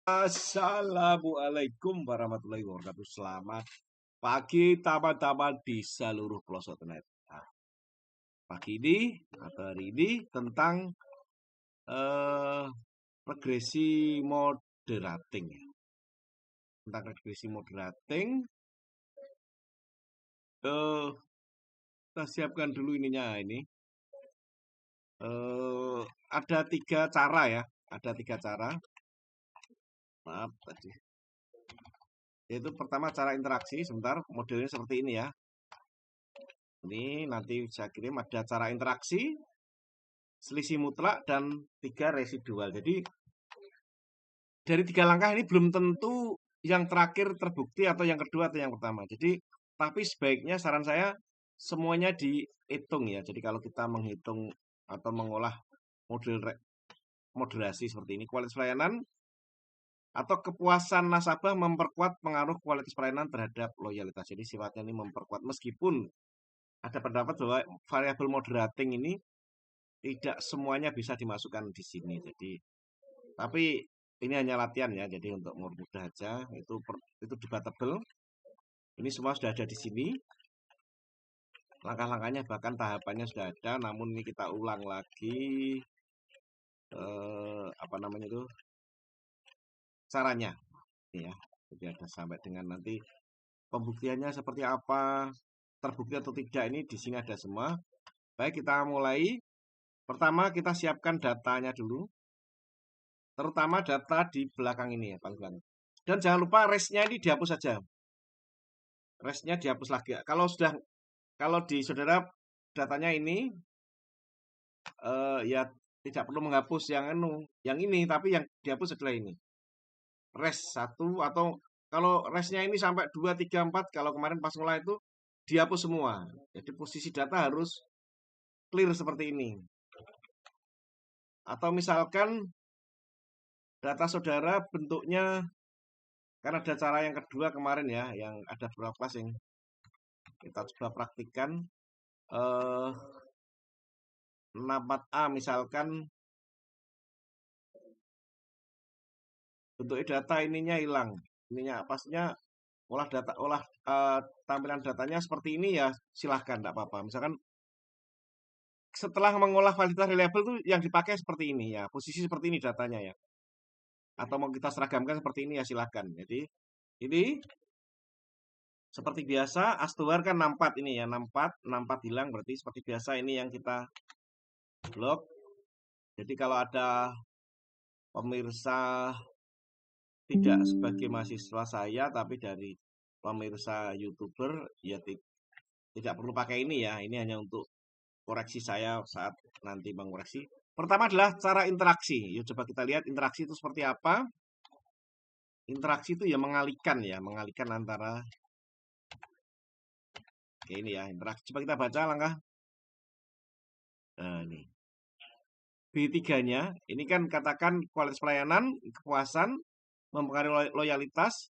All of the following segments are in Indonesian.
Assalamualaikum warahmatullahi wabarakatuh. Selamat pagi teman-teman di seluruh pelosok internet. Nah, pagi ini atau hari ini tentang eh, regresi moderating ya. Tentang regresi moderating, eh, kita siapkan dulu ininya ini. Eh, ada 3 cara ya. Ada 3 cara. Maaf tadi. Yaitu pertama cara interaksi. Sebentar, modelnya seperti ini ya. Ini nanti saya kirim ada cara interaksi, selisih mutlak, dan 3 residual. Jadi dari 3 langkah ini belum tentu yang terakhir terbukti atau yang kedua atau yang pertama. Jadi tapi sebaiknya saran saya semuanya dihitung ya. Jadi kalau kita menghitung atau mengolah model moderasi seperti ini, kualitas pelayanan atau kepuasan nasabah memperkuat pengaruh kualitas pelayanan terhadap loyalitas. Jadi sifatnya ini memperkuat meskipun ada pendapat bahwa variabel moderating ini tidak semuanya bisa dimasukkan di sini. Jadi tapi ini hanya latihan ya. Jadi untuk mudah aja itu debatable. Ini semua sudah ada di sini. Langkah-langkahnya bahkan tahapannya sudah ada, namun ini kita ulang lagi apa namanya itu caranya. Ini ya. Jadi ada sampai dengan nanti pembuktiannya seperti apa, terbukti atau tidak, ini di sini ada semua. Baik, kita mulai. Pertama kita siapkan datanya dulu. Terutama data di belakang ini ya, paling belakang. Dan jangan lupa restnya ini dihapus saja. Restnya dihapus lagi. Kalau di saudara datanya ini ya tidak perlu menghapus yang ini, tapi yang dihapus adalah ini. Rest 1 atau kalau restnya ini sampai 2, 3, 4, kalau kemarin pas ngolah itu dihapus semua. Jadi posisi data harus clear seperti ini. Atau misalkan data saudara bentuknya, kan ada cara yang kedua kemarin ya, yang ada beberapa kelas yang kita coba praktikkan. 64A misalkan bentuknya data ininya hilang. Ininya pastinya tampilan datanya seperti ini ya, silahkan tidak apa-apa. Misalkan setelah mengolah validitas reliable itu yang dipakai seperti ini ya, posisi seperti ini datanya ya. Atau mau kita seragamkan seperti ini ya silahkan. Jadi ini seperti biasa, Astuar kan 64 ini ya, 64 hilang, berarti seperti biasa ini yang kita blok. Jadi kalau ada pemirsa tidak sebagai mahasiswa saya, tapi dari pemirsa YouTuber, ya tidak perlu pakai ini ya. Ini hanya untuk koreksi saya saat nanti mengoreksi. Pertama adalah cara interaksi. Yuk coba kita lihat interaksi itu seperti apa. Interaksi itu ya mengalihkan antara. Oke, ini ya interaksi. Coba kita baca langkah. Nah, ini. B3-nya, ini kan katakan kualitas pelayanan, kepuasan, mempengaruhi loyalitas.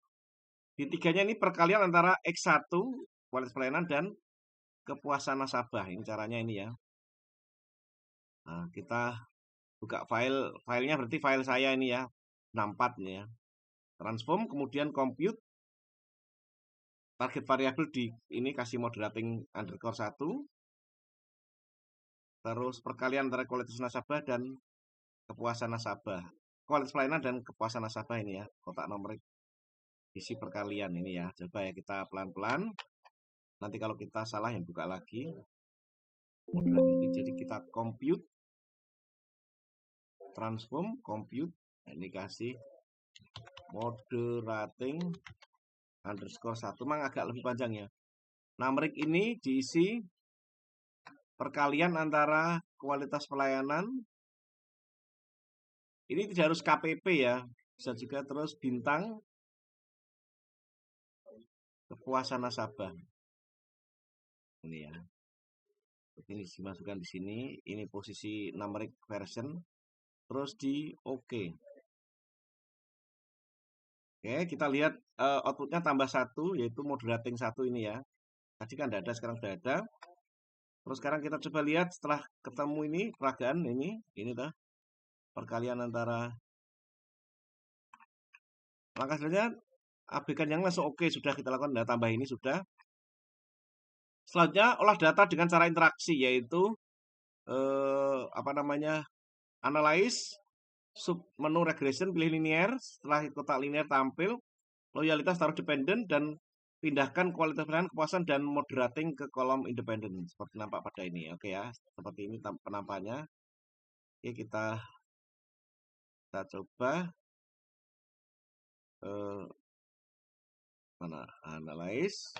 B3-nya ini perkalian antara X1, kualitas pelayanan, dan kepuasan nasabah. Ini caranya ini ya. Nah, kita buka filenya berarti file saya ini ya, 64 nih ya. Transform, kemudian compute. Target variabel di ini kasih moderating underscore 1. Terus perkalian antara kualitas nasabah dan kepuasan nasabah. Kualitas pelayanan dan kepuasan nasabah ini ya. Kotak nomor isi perkalian ini ya. Coba ya kita pelan-pelan. Nanti kalau kita salah yang buka lagi. Jadi kita compute. Transform, compute. Nah, ini kasih moderating underscore 1. Memang agak lebih panjang ya. Numeric ini diisi perkalian antara kualitas pelayanan. Ini tidak harus KPP ya. Bisa juga terus bintang kepuasan nasabah. Ini ya. Ini dimasukkan di sini. Ini posisi numeric version. Terus di OK. Oke, kita lihat outputnya tambah 1, yaitu moderating 1 ini ya. Tadi kan tidak ada, sekarang sudah ada. Terus sekarang kita coba lihat setelah ketemu ini peragaan ini tuh perkalian antara Langkah selanjutnya abaikan yang langsung oke, sudah kita lakukan. Nah, tambah ini sudah. Selanjutnya olah data dengan cara interaksi, yaitu apa namanya, analyze, sub menu regression, pilih linear, setelah kotak linear tampil, loyalitas taruh dependent, dan pindahkan kualitas pelayanan, kepuasan, dan moderating ke kolom independen. Seperti nampak pada ini. Oke ya, seperti ini penampakannya. Oke, kita coba mana, analyze,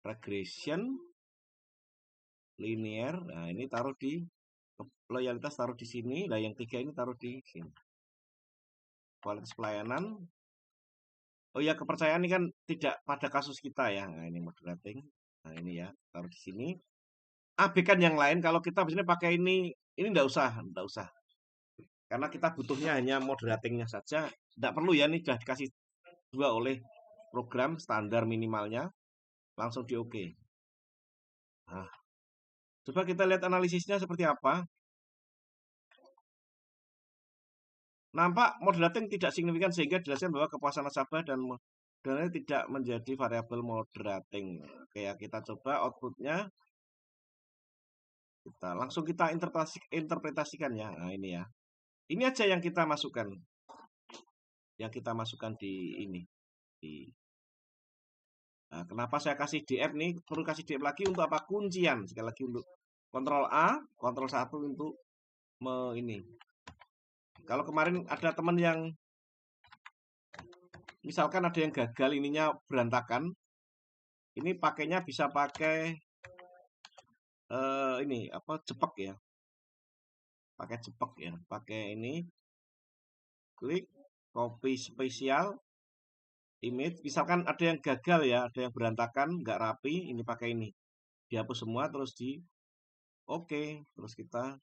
regression, linear. Nah, ini taruh di loyalitas, taruh di sini. Nah, yang 3 ini taruh di sini. Kualitas pelayanan. Oh ya, kepercayaan ini kan tidak pada kasus kita ya. Nah, ini moderating. Nah, ini ya, taruh di sini. Abaikan yang lain, kalau kita biasanya pakai ini enggak usah. Karena kita butuhnya hanya moderatingnya saja. Tidak perlu ya, ini sudah dikasih 2 oleh program standar minimalnya. Langsung di oke. Nah, coba kita lihat analisisnya seperti apa. Nampak moderating tidak signifikan sehingga dijelaskan bahwa kepuasan nasabah dan modalnya tidak menjadi variabel moderating. Oke ya, kita coba outputnya. Langsung kita interpretasikan ya. Nah, ini ya. Ini aja yang kita masukkan. Yang kita masukkan di ini. Nah, kenapa saya kasih DF nih? Perlu kasih DF lagi untuk apa? Kuncian. Sekali lagi untuk Ctrl A, Ctrl 1 untuk ini. Kalau kemarin ada teman yang misalkan ada yang gagal, ininya berantakan, ini pakainya bisa pakai ini apa, jepek ya, pakai jepek ya, pakai ini, klik copy spesial image. Misalkan ada yang gagal ya, ada yang berantakan, nggak rapi, ini pakai ini, dihapus semua terus di oke, terus kita.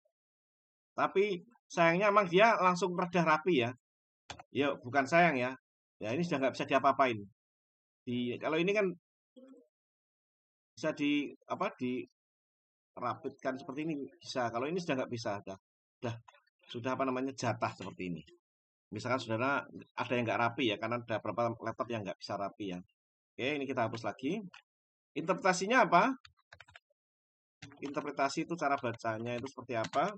Tapi sayangnya emang dia langsung rada rapi ya. Ya bukan sayang ya. Ya ini sudah nggak bisa diapa-apain. Kalau ini kan bisa dirapitkan seperti ini bisa. Kalau ini sudah nggak bisa. Sudah apa namanya, jatah seperti ini. Misalkan saudara ada yang nggak rapi ya, karena ada beberapa laptop yang nggak bisa rapi ya. Oke, ini kita hapus lagi. Interpretasinya apa? Interpretasi itu cara bacanya itu seperti apa?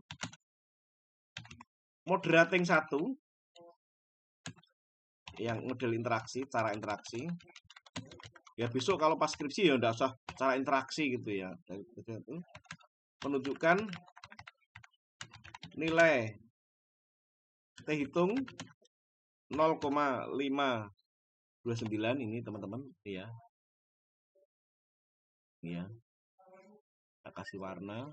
Moderating 1 yang model interaksi, cara interaksi. Ya besok kalau pas skripsi ya enggak usah cara interaksi gitu ya. Itu menunjukkan nilai kita hitung 0,529 ini teman-teman ya. Ini ya. Kita kasih warna.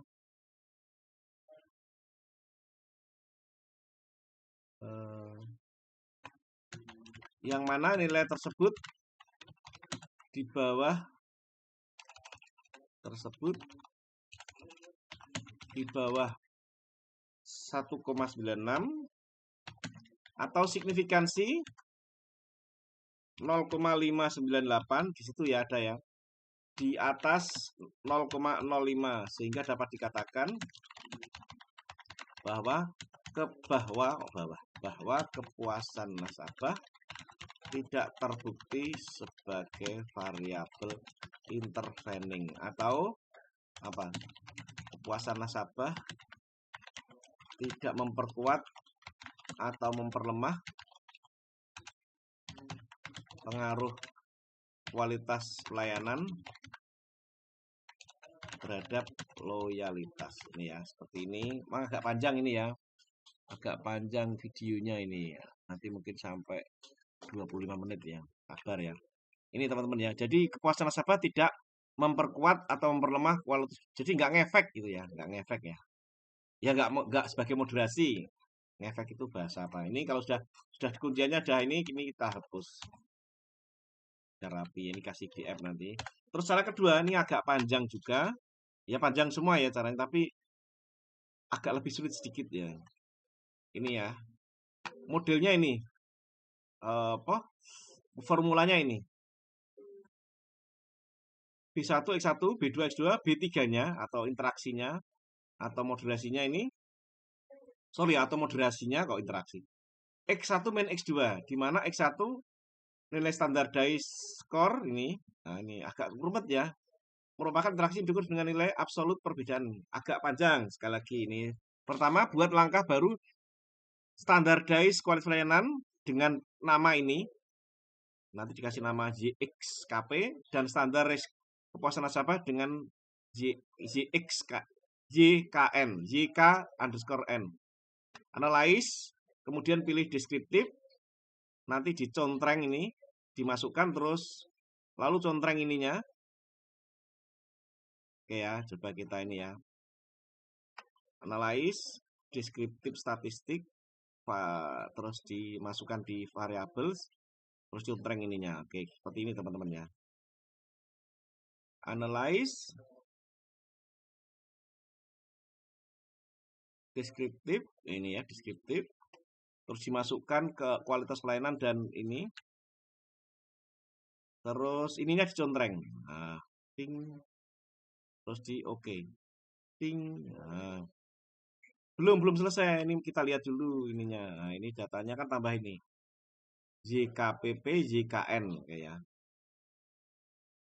Yang mana nilai tersebut di bawah 1,96 atau signifikansi 0,598 di situ ya, ada ya, di atas 0,05 sehingga dapat dikatakan bahwa kepuasan nasabah tidak terbukti sebagai variabel intervening, atau apa? Kepuasan nasabah tidak memperkuat atau memperlemah pengaruh kualitas pelayanan terhadap loyalitas. Ini ya, seperti ini. Memang agak panjang ini ya. Agak panjang videonya ini ya. Nanti mungkin sampai 25 menit ya. Sabar ya. Ini teman-teman ya. Jadi kepuasan nasabah tidak memperkuat atau memperlemah kualitas. Jadi nggak ngefek gitu ya. Nggak ngefek ya. Ya nggak sebagai moderasi. Ngefek itu bahasa apa? Ini kalau sudah kunciannya ada ini kita hapus. Sudah rapi. Ini kasih DF nanti. Terus cara kedua ini agak panjang juga. Ya panjang semua ya caranya, tapi agak lebih sulit sedikit ya. Ini ya. Modelnya ini. Formulanya ini. B1, X1, B2, X2, B3-nya atau interaksinya atau moderasinya ini. Sorry, atau moderasinya kok interaksi. X1 min X2, di mana X1 nilai standardized score ini, nah ini agak rumit ya, merupakan interaksi diukur dengan nilai absolut perbedaan. Agak panjang, sekali lagi ini. Pertama, buat langkah baru standardized kualitas layanan dengan nama ini, nanti dikasih nama JXKP, dan standar kepuasan nasabah dengan JKN, JK underscore N. Analyze, kemudian pilih deskriptif, nanti dicontreng ini, dimasukkan terus, lalu contreng ininya. Oke ya, coba kita ini ya. Analyze, deskriptif statistik, terus dimasukkan di variables, terus contreng ininya. Oke, seperti ini teman-teman ya. Analyze, deskriptif, ini ya, deskriptif, terus dimasukkan ke kualitas pelayanan dan ini, terus ininya dicontreng. Nah, ting, terus di oke, ting, nah. Belum selesai, ini kita lihat dulu ininya. Nah, ini datanya kan tambah ini, JKPP, JKN kayak.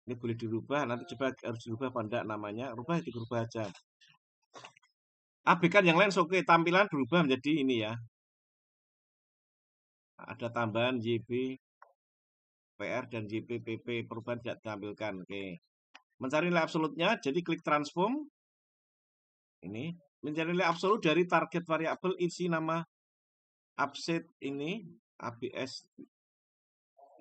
Ini boleh dirubah, nanti coba harus dirubah apa enggak namanya, rubah dirubah aja. ABK yang lain oke, tampilan berubah menjadi ini ya. Ada tambahan JB, PR dan JPPP, perubahan tidak ditampilkan. Oke. Mencari nilai absolutnya, jadi klik transform. Ini, mencari nilai absolut dari target variabel isi nama upset ini, ABS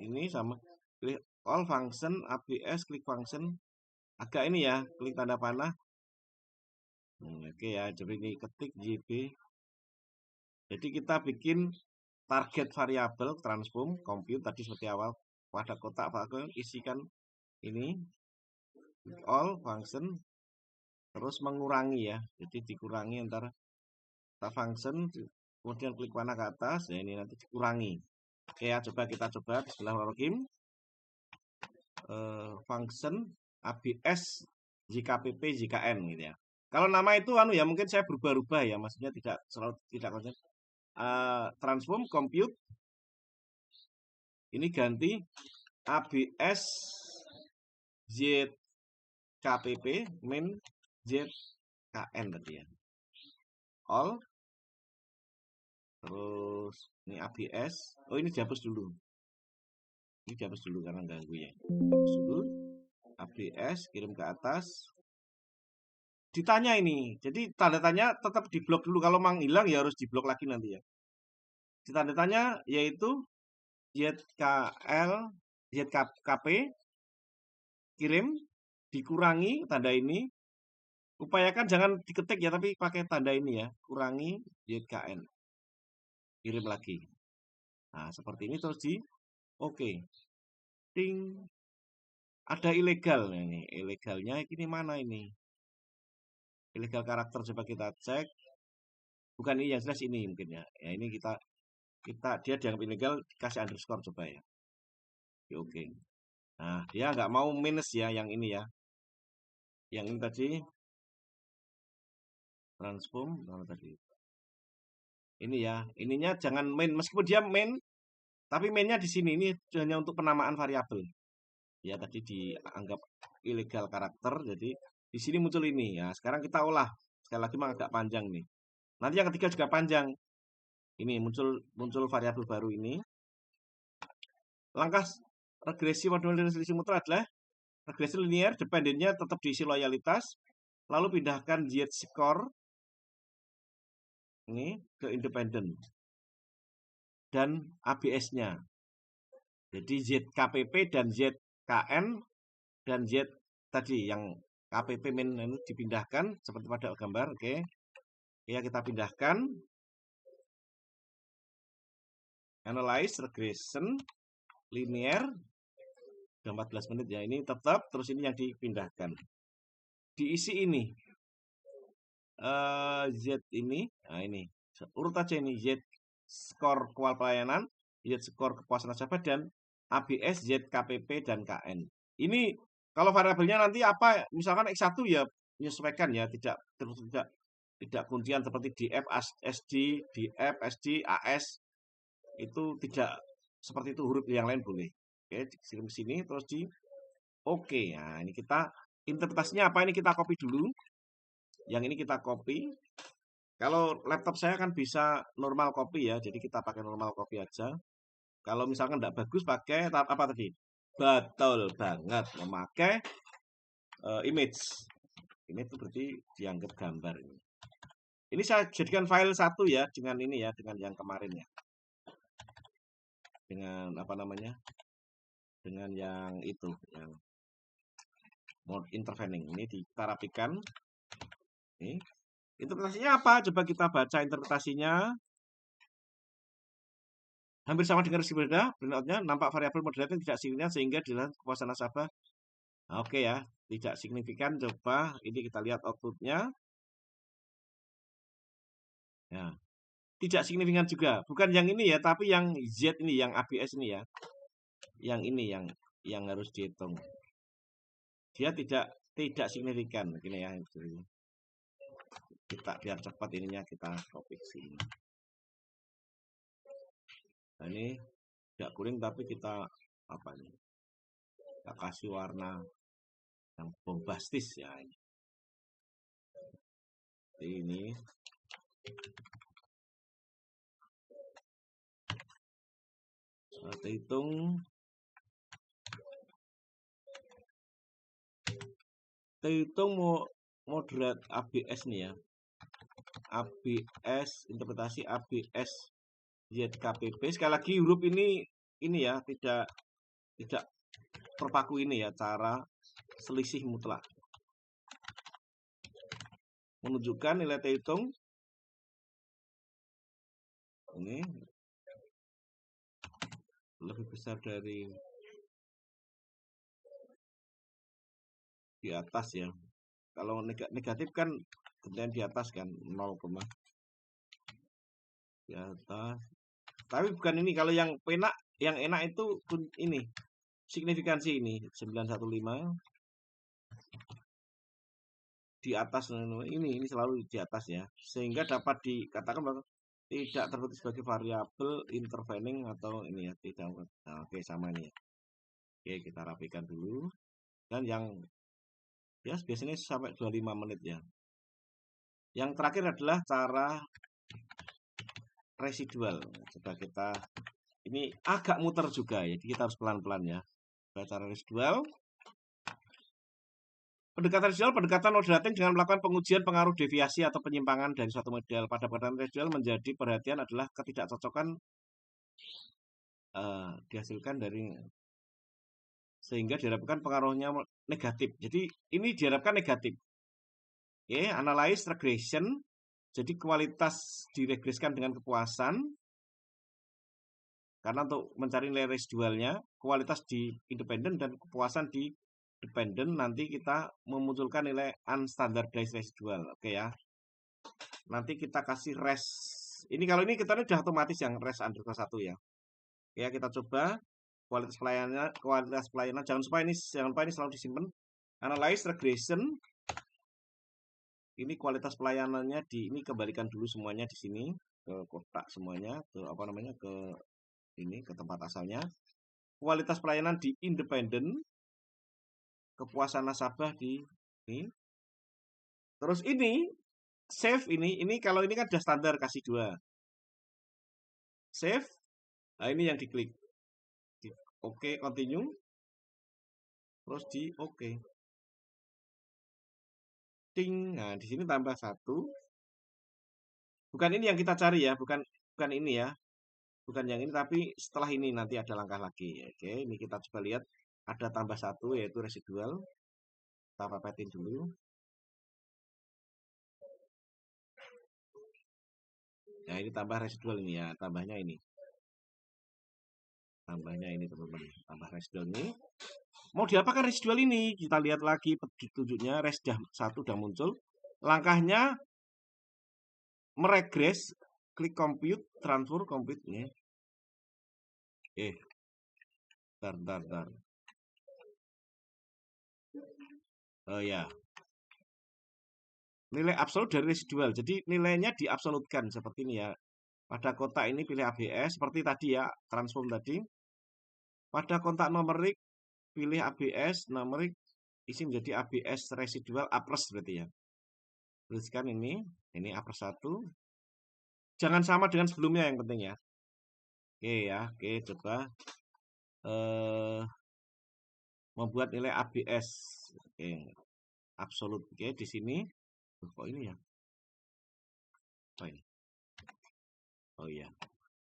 ini sama klik all function, ABS, klik function. Agak ini ya, klik tanda panah. Oke ya, jadi ini ketik JB. Jadi kita bikin target variabel transform compute tadi seperti awal pada kotak function isikan ini all function terus mengurangi ya. Jadi dikurangi antara function kemudian klik panah ke atas ya, ini nanti dikurangi. Oke ya, coba kita coba bismillahirrahmanirrahim. Function ABS JKPP JKN gitu ya. Kalau nama itu anu ya mungkin saya berubah-ubah ya, maksudnya tidak selalu tidak konsisten. Transform compute ini ganti ABS ZKPP min ZKN tadi ya. All terus ini ABS. Oh ini dihapus dulu. Ini dihapus dulu karena ganggu ya. Hapus dulu. ABS kirim ke atas. Ditanya ini. Jadi tanda tanya tetap diblok dulu. Kalau mang hilang ya harus diblok lagi nanti ya. Tanda tanya yaitu ZKP kirim dikurangi tanda ini. Upayakan jangan diketik ya tapi pakai tanda ini ya. Kurangi ZKN. Kirim lagi. Nah, seperti ini terus di oke. Ting. Ada ilegal ini. Ilegalnya ini mana ini? Ilegal karakter coba kita cek. Bukan ini yang jelas ini mungkin ya. Ya ini kita dia dianggap ilegal kasih underscore coba ya. Oke. Nah, dia nggak mau minus ya yang ini ya. Yang ini tadi transform mana tadi? Ini ya, ininya jangan main meskipun dia main tapi mainnya di sini ini hanya untuk penamaan variabel. Ya tadi dianggap ilegal karakter jadi di sini muncul ini. Ya, sekarang kita olah. Sekali lagi memang agak panjang nih. Nanti yang ketiga juga panjang. Ini muncul variabel baru ini. Langkah regresi model regresi muter adalah regresi linear, dependennya tetap diisi loyalitas, lalu pindahkan Z score ini ke independen dan ABS-nya. Jadi ZKPP dan ZKN dan Z tadi yang KPP min itu dipindahkan seperti pada gambar, oke. Ya kita pindahkan. Analyze regression linear udah 14 menit ya, ini tetap terus ini yang dipindahkan diisi ini Z ini, nah ini urut aja ini Z skor kual pelayanan, Z skor kepuasan nasabah dan ABS ZKPP dan KN. Ini kalau variabelnya nanti apa misalkan X1 ya menyesuaikan ya, tidak kuncian seperti DF SD DF SD AS itu tidak seperti itu, huruf yang lain boleh. Oke, dikirim ke sini terus di oke. Nah, ini kita interpretasinya apa, ini kita copy dulu. Yang ini kita copy. Kalau laptop saya kan bisa normal copy ya, jadi kita pakai normal copy aja. Kalau misalkan tidak bagus pakai apa tadi? Betul banget, memakai image. Ini tuh berarti dianggap gambar ini. Ini saya jadikan file satu ya dengan ini ya, dengan yang kemarin ya. Dengan apa namanya? Dengan yang itu, yang mode intervening. Ini kita rapikan. Ini interpretasinya apa? Coba kita baca interpretasinya. Hampir sama dengan risiko berbeda, printout-nya nampak variabel moderator tidak signifikan sehingga dalam kepuasan nasabah. Oke ya, tidak signifikan. Coba ini kita lihat output-nya. Ya, tidak signifikan juga. Bukan yang ini ya, tapi yang Z ini, yang ABS ini ya. Yang ini yang harus dihitung. Dia tidak signifikan. Begini ya, kita biar cepat ininya kita copy sini. Nah, ini tidak kuning tapi kita apa ini? Kita kasih warna yang bombastis ya ini. Ini kita hitung moderat ABS nih ya. ABS interpretasi ABS ZKPP. Sekali lagi huruf ini ya tidak terpaku ini ya, cara selisih mutlak. Menunjukkan nilai hitung ini lebih besar dari di atas ya. Kalau negatif kan kemudian di atas kan 0, di atas. Tapi bukan ini, kalau yang enak itu ini signifikansi ini 915 di atas ini selalu di atas ya, sehingga dapat dikatakan bahwa tidak terbukti sebagai variabel intervening atau ini ya, tidak. Nah, oke sama ini ya. Oke, kita rapikan dulu. Dan yang ya biasanya sampai 25 menit ya. Yang terakhir adalah cara residual. Coba kita ini agak muter juga ya, jadi kita harus pelan-pelan ya. Cara residual. Pendekatan residual, pendekatan moderating dengan melakukan pengujian pengaruh deviasi atau penyimpangan dari suatu model. Pada pendekatan residual menjadi perhatian adalah ketidakcocokan dihasilkan dari sehingga diharapkan pengaruhnya negatif. Jadi ini diharapkan negatif. Oke, analyze regression. Jadi kualitas diregreskan dengan kepuasan. Karena untuk mencari nilai residualnya, kualitas di independen dan kepuasan di dependent, nanti kita memunculkan nilai unstandardized residual. Oke ya. Nanti kita kasih res. Ini kalau ini kita udah otomatis yang res underscore 1 ya. Oke, kita coba kualitas pelayanan jangan lupa ini selalu disimpan. Analyze regression. Ini kualitas pelayanannya ini kembalikan dulu semuanya di sini ke kotak semuanya, ke apa namanya, ke ini ke tempat asalnya. Kualitas pelayanan di independen, kepuasan nasabah di ini. Terus ini save ini kalau ini kan sudah standar kasih 2. Save. Nah, ini yang diklik. Oke, continue. Terus di oke. Ting. Nah, di sini tambah 1. Bukan ini yang kita cari ya, bukan ini ya. Bukan yang ini, tapi setelah ini nanti ada langkah lagi. Oke, ini kita coba lihat ada tambah 1 yaitu residual. Kita pepetin dulu. Nah, ini tambah residual ini ya, tambahnya ini. Tambahnya ini teman-teman, tambah residual ini. Mau diapakan residual ini? Kita lihat lagi petunjuknya, res 1 sudah muncul. Langkahnya meregres, klik compute, transfer compute ini. Bentar. Oh ya. Nilai absolut dari residual. Jadi nilainya diabsolutkan seperti ini ya. Pada kotak ini pilih ABS, seperti tadi ya, transform tadi. Pada kontak numerik, pilih ABS, numerik, isi menjadi ABS residual A+, berarti ya. Tuliskan ini A+1. Jangan sama dengan sebelumnya yang penting ya. Oke ya, oke coba. Membuat nilai ABS. Oke, absolut. Oke, di sini. Kok ini ya? Oh ini. Oh iya.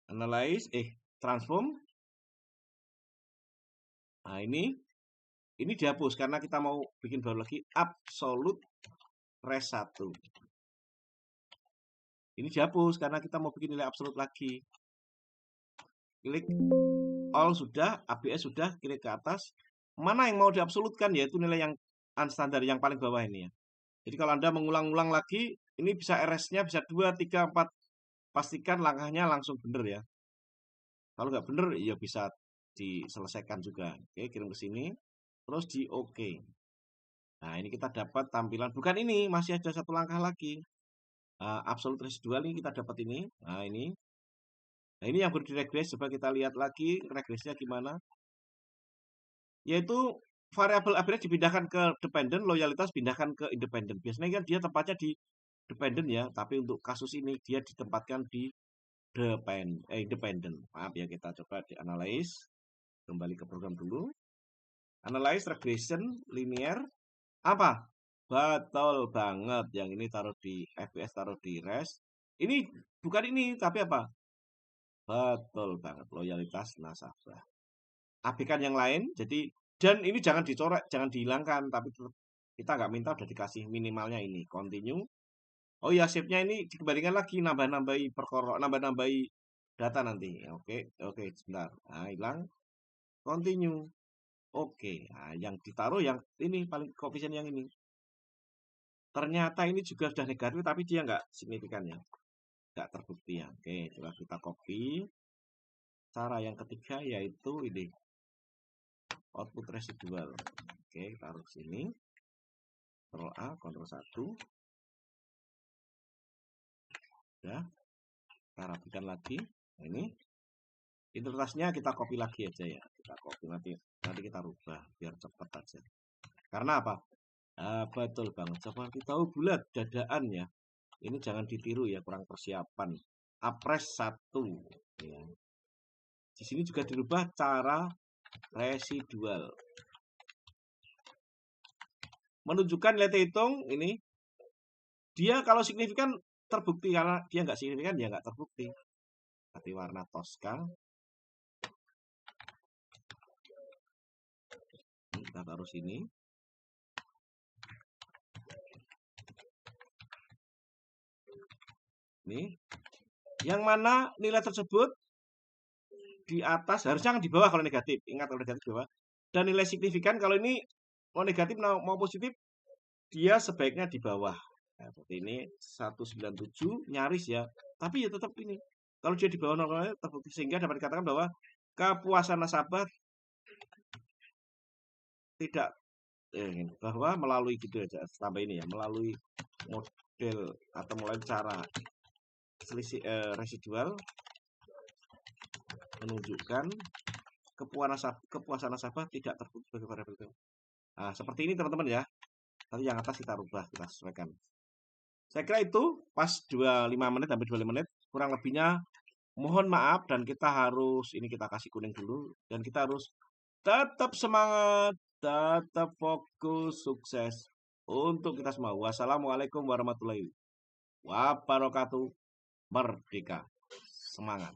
Analyze, transform. Nah, ini dihapus karena kita mau bikin baru lagi absolute res 1. Ini dihapus karena kita mau bikin nilai absolut lagi. Klik all sudah, ABS sudah, klik ke atas. Mana yang mau diabsolutkan, yaitu nilai yang unstandard yang paling bawah ini ya. Jadi kalau Anda mengulang-ulang lagi, ini bisa RS-nya bisa 2, 3, 4. Pastikan langkahnya langsung benar ya. Kalau nggak benar, ya bisa diselesaikan juga. Oke, kirim ke sini. Terus di OK. Nah, ini kita dapat tampilan. Bukan ini, masih ada satu langkah lagi. Absolute residual ini kita dapat ini. Nah, ini. Nah, ini yang berdiregres. Coba kita lihat lagi regresinya gimana. Yaitu variabel ABS dipindahkan ke dependent, loyalitas pindahkan ke independent. Biasanya kan dia tempatnya di dependent ya, tapi untuk kasus ini dia ditempatkan di independent. Maaf ya, kita coba di analyze. Kembali ke program dulu. Analyze regression linear. Apa? Betul banget. Yang ini taruh di FPS, taruh di res. Ini bukan ini, tapi apa? Betul banget. Loyalitas nasabah. Abaikan yang lain. Jadi, dan ini jangan dicoret, jangan dihilangkan. Tapi kita nggak minta, udah dikasih minimalnya ini. Continue. Oh iya, shape-nya ini dikembalikan lagi. Nambah-nambahi perkorok, nambah-nambahi data nanti. Oke, sebentar. Nah, hilang. Continue. Oke, nah, yang ditaruh yang ini paling koefisien yang ini. Ternyata ini juga sudah negatif, tapi dia nggak signifikan ya, nggak terbukti ya. Oke, coba kita copy. Cara yang ketiga yaitu ini, output residual. Oke, taruh sini. Ctrl A, Ctrl 1. Ya, kita rapikan lagi. Nah, ini identitasnya kita copy lagi aja ya. Kita copy nanti kita rubah biar cepat aja. Karena apa? Betul banget. Seperti tahu bulat dadaan ya. Ini jangan ditiru ya, kurang persiapan. Apres 1. Ya. Di sini juga dirubah cara residual. Menunjukkan nilai hitung ini. Dia kalau signifikan terbukti, karena dia nggak signifikan dia nggak terbukti. Tapi warna Tosca. Kita taruh sini. Nih. Yang mana nilai tersebut di atas, harusnya di bawah kalau negatif. Ingat kalau negatif di bawah. Dan nilai signifikan kalau ini mau negatif mau positif, dia sebaiknya di bawah. Nah, seperti ini 197 nyaris ya. Tapi ya tetap ini. Kalau dia di bawah 0,0 terbukti, sehingga dapat dikatakan bahwa kepuasan nasabah tidak bahwa melalui gitu aja, tambah ini ya, melalui model atau mulai cara selisih residual menunjukkan kepuasan nasabah tidak terbukti sebagai variabel. Nah, seperti ini teman-teman ya. Nanti yang atas kita rubah, kita sesuaikan. Saya kira itu pas 25 menit sampai 25 menit. Kurang lebihnya mohon maaf, dan kita harus, ini kita kasih kuning dulu, dan kita harus tetap semangat, tetap fokus, sukses untuk kita semua. Wassalamualaikum warahmatullahi wabarakatuh. Merdeka. Semangat.